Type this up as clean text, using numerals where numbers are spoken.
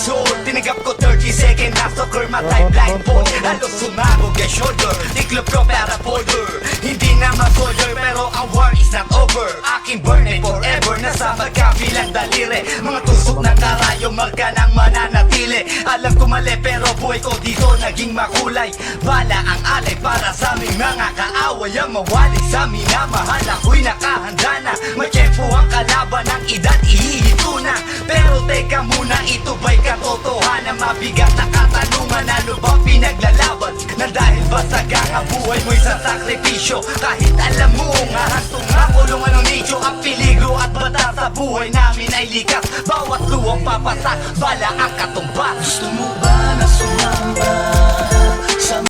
soul. Tinigap ko 30 second na soccer, matay blindfold. Halos sumabog yung shoulder, tiklop ko para folder. Hindi na mag-order pero ang war is not over. Aking burning forever, nasa magkabilang daliri. Mga tusok ng karayo, marka ng mananatili. Alam ko mali pero buhay ko dito naging makulay. Bala ang alay para sa aming mga kaaway. Ang mawali sa minamahal, ako'y nakahanda na. May tiyempo ang kalaban ng edad, ihihito na. Pero teka muna, ito ba'y katotohanan? Mabigat na katanungan, ano ba pinaglalaban? Na dahil basag ang buhay mo'y sa sakripisyo. Kahit alam mo nga hantong nga kulungan ng nicho. Ang peligro at bata sa buhay namin ay likas. Bawat luwang papasak, bala ang katumba. Gusto mo ba